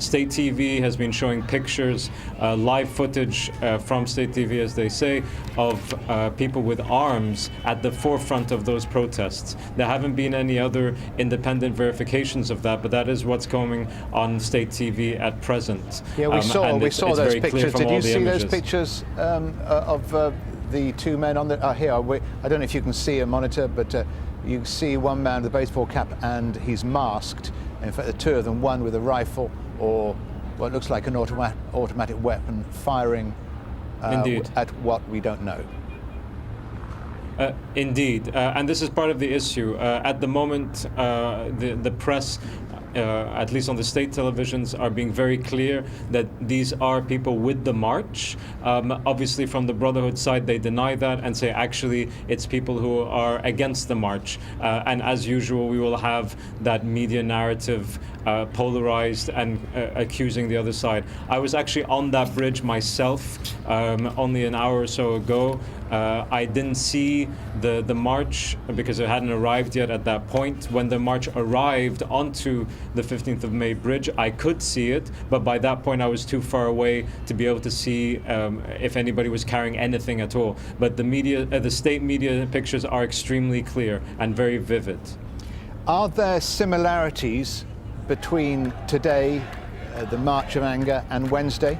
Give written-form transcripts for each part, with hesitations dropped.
State TV has been showing pictures, live footage from State TV, as they say, of people with arms at the forefront of those protests. There haven't been any other independent verifications of that, but that is what's going on State TV at present. Yeah, we saw those pictures. Did you see those pictures of the two men on the here? I don't know if you can see a monitor, but you see one man with a baseball cap and he's masked. In fact, the two of them, one with a rifle or what looks like an automatic weapon, firing at what we don't know. Indeed, and this is part of the issue. At the moment, the press, at least on the state televisions, are being very clear that these are people with the march. Obviously, from the Brotherhood side, they deny that and say actually it's people who are against the march. And as usual, we will have that media narrative polarized and accusing the other side. I was actually on that bridge myself only an hour or so ago. I didn't see the march because it hadn't arrived yet at that point. When the march arrived onto the 15th of May bridge, I could see it, but by that point I was too far away to be able to see if anybody was carrying anything at all. But the media, the state media pictures are extremely clear and very vivid. Are there similarities between today, the March of Anger, and Wednesday?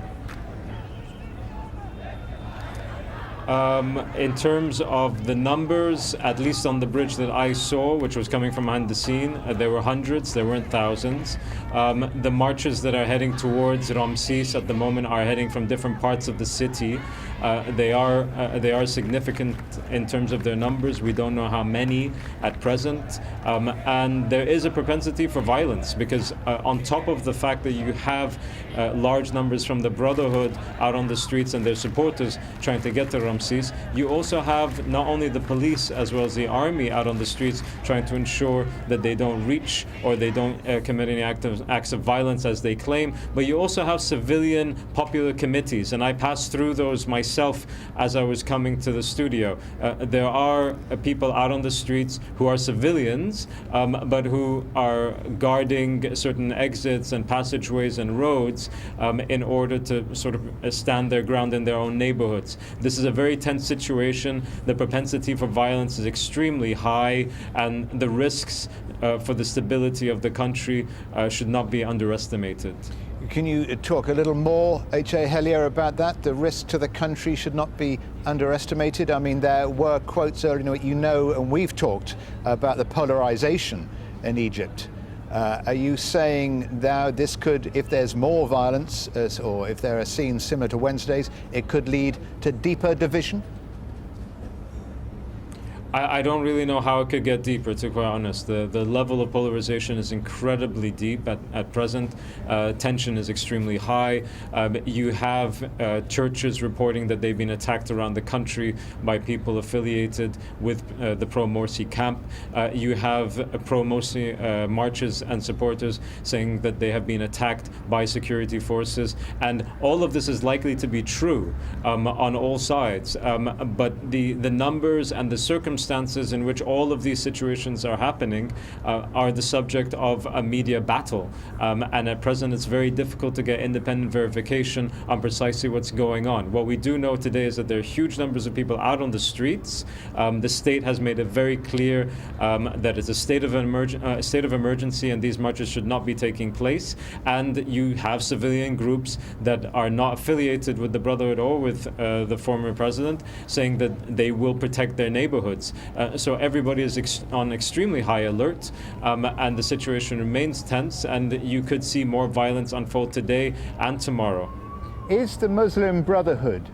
In terms of the numbers, at least on the bridge that I saw, which was coming from behind the scene, there were hundreds, there weren't thousands. The marches that are heading towards Ramses at the moment are heading from different parts of the city. They are significant in terms of their numbers. We don't know how many at present. And there is a propensity for violence because on top of the fact that you have large numbers from the Brotherhood out on the streets and their supporters trying to get to Ramses, you also have not only the police as well as the army out on the streets trying to ensure that they don't reach or they don't commit any acts of violence as they claim, but you also have civilian popular committees, and I passed through those myself as I was coming to the studio. There are people out on the streets who are civilians, but who are guarding certain exits and passageways and roads in order to sort of stand their ground in their own neighborhoods. This is a very tense situation. The propensity for violence is extremely high, and the risks for the stability of the country should not be underestimated. Can you talk a little more, H.A.Hellyer, about that? The risk to the country should not be underestimated. I mean, there were quotes earlier, you know, and we've talked about the polarization in Egypt. Are you saying now this could, if there's more violence, or if there are scenes similar to Wednesday's, it could lead to deeper division? I don't really know how it could get deeper, to be quite honest. The level of polarization is incredibly deep at present. Tension is extremely high. You have churches reporting that they've been attacked around the country by people affiliated with the pro-Morsi camp. You have pro-Morsi marches and supporters saying that they have been attacked by security forces. And all of this is likely to be true on all sides. But the numbers and the circumstances in which all of these situations are happening are the subject of a media battle. And at present, it's very difficult to get independent verification on precisely what's going on. What we do know today is that there are huge numbers of people out on the streets. The state has made it very clear that it's a state of emergency, and these marches should not be taking place. And you have civilian groups that are not affiliated with the Brotherhood or with the former president saying that they will protect their neighborhoods. So everybody is on extremely high alert, and the situation remains tense, and you could see more violence unfold today and tomorrow. Is the Muslim Brotherhood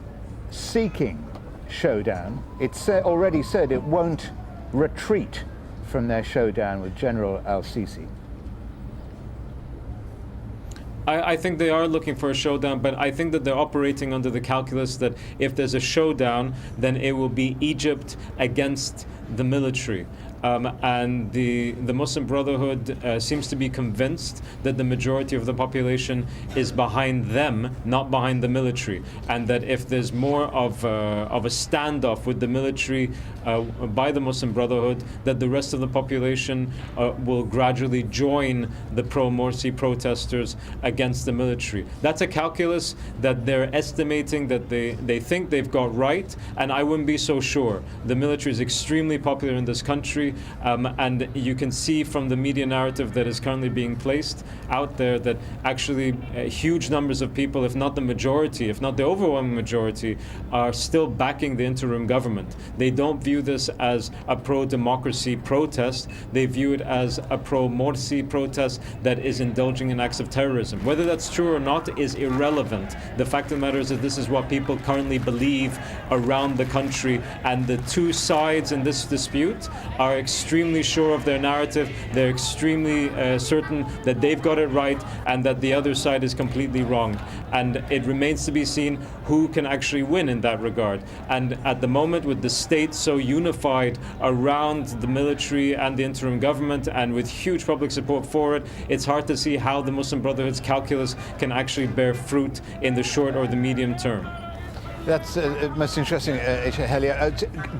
seeking showdown? It's already said it won't retreat from their showdown with General al-Sisi. I think they are looking for a showdown, but I think that they're operating under the calculus that if there's a showdown, then it will be Egypt against the military. and the Muslim Brotherhood seems to be convinced that the majority of the population is behind them, not behind the military, and that if there's more of a standoff with the military by the Muslim Brotherhood, that the rest of the population will gradually join the pro-Morsi protesters against the military. That's a calculus that they're estimating, that they think they've got right, and I wouldn't be so sure. The military is extremely popular in this country, and you can see from the media narrative that is currently being placed out there that actually huge numbers of people, if not the majority, if not the overwhelming majority, are still backing the interim government. They don't view this as a pro-democracy protest. They view it as a pro-Morsi protest that is indulging in acts of terrorism. Whether that's true or not is irrelevant. The fact of the matter is that this is what people currently believe around the country, and the two sides in this dispute are extremely sure of their narrative. They're extremely certain that they've got it right and that the other side is completely wrong. And it remains to be seen who can actually win in that regard. And at the moment, with the state so unified around the military and the interim government, and with huge public support for it, it's hard to see how the Muslim Brotherhood's calculus can actually bear fruit in the short or the medium term. That's most interesting, H.A.Hellyer.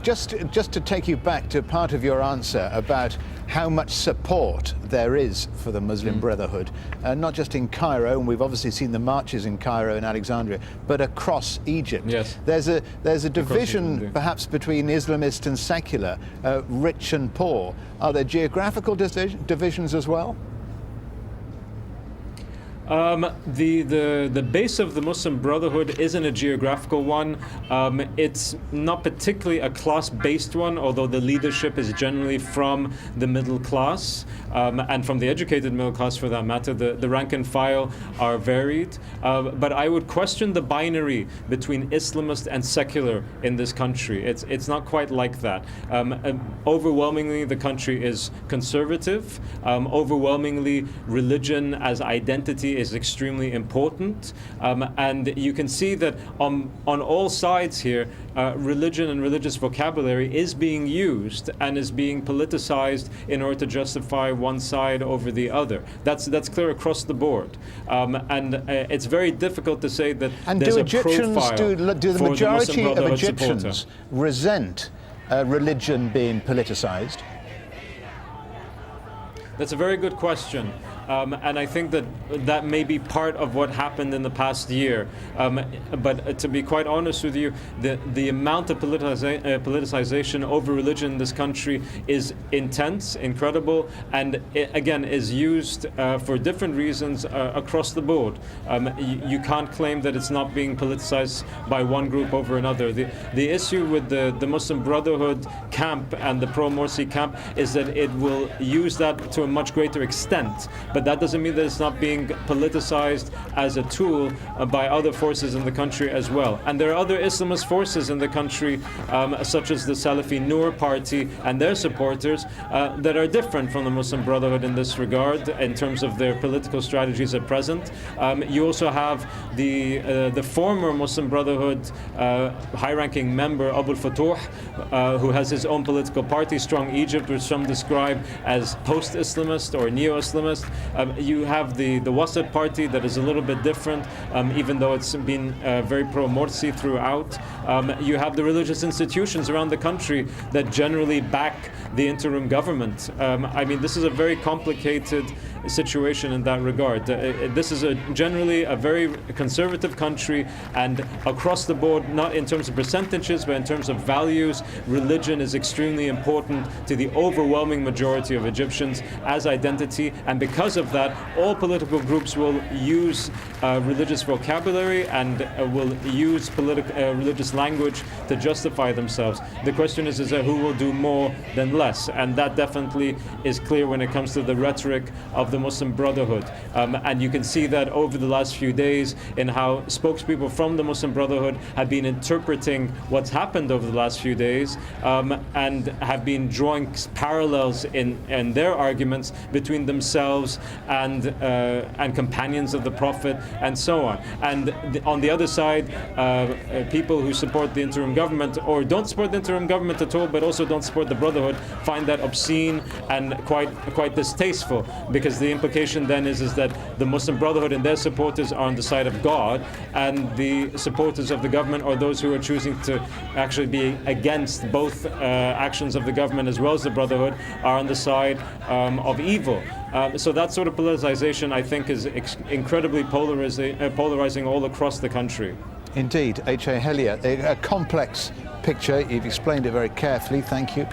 Just to take you back to part of your answer about how much support there is for the Muslim Brotherhood, not just in Cairo, and we've obviously seen the marches in Cairo and Alexandria, but across Egypt. Yes. There's a division perhaps between Islamist and secular, rich and poor. Are there geographical divisions as well? The base of the Muslim Brotherhood isn't a geographical one. It's not particularly a class-based one, although the leadership is generally from the middle class, and from the educated middle class for that matter. The rank and file are varied, but I would question the binary between Islamist and secular in this country. It's not quite like that. Overwhelmingly, the country is conservative. Overwhelmingly, religion as identity is extremely important, and you can see that on all sides here, religion and religious vocabulary is being used and is being politicized in order to justify one side over the other. That's clear across the board, and it's very difficult to say that there's a profile. Do the for majority the of Egyptians resent religion being politicized? That's a very good question. And I think that may be part of what happened in the past year. But to be quite honest with you, the amount of politicization over religion in this country is intense, incredible, and it, again, is used for different reasons across the board. You can't claim that it's not being politicized by one group over another. The issue with the Muslim Brotherhood camp and the pro-Morsi camp is that it will use that to a much greater extent. But that doesn't mean that it's not being politicized as a tool by other forces in the country as well. And there are other Islamist forces in the country, such as the Salafi Noor party and their supporters, that are different from the Muslim Brotherhood in this regard in terms of their political strategies at present. You also have the former Muslim Brotherhood high-ranking member Abu al-Futuh, who has his own political party, Strong Egypt, which some describe as post-Islamist or neo-Islamist. You have the Wasat party that is a little bit different, even though it's been very pro-Morsi throughout. You have the religious institutions around the country that generally back the interim government. I mean, this is a very complicated situation in that regard. This is generally a very conservative country, and across the board, not in terms of percentages, but in terms of values, religion is extremely important to the overwhelming majority of Egyptians as identity, and because of that, all political groups will use religious vocabulary and will use religious language to justify themselves. The question is who will do more than less, and that definitely is clear when it comes to the rhetoric of the the Muslim Brotherhood. And you can see that over the last few days in how spokespeople from the Muslim Brotherhood have been interpreting what's happened over the last few days, and have been drawing parallels in their arguments between themselves and companions of the Prophet and so on. And on the other side, people who support the interim government or don't support the interim government at all, but also don't support the Brotherhood, find that obscene and quite distasteful, because the implication then is that the Muslim Brotherhood and their supporters are on the side of God, and the supporters of the government, or those who are choosing to actually be against both actions of the government as well as the Brotherhood, are on the side of evil. So that sort of politicization, I think, is incredibly polarizing all across the country. Indeed, H.A.Hellyer, a complex picture. You've explained it very carefully. Thank you.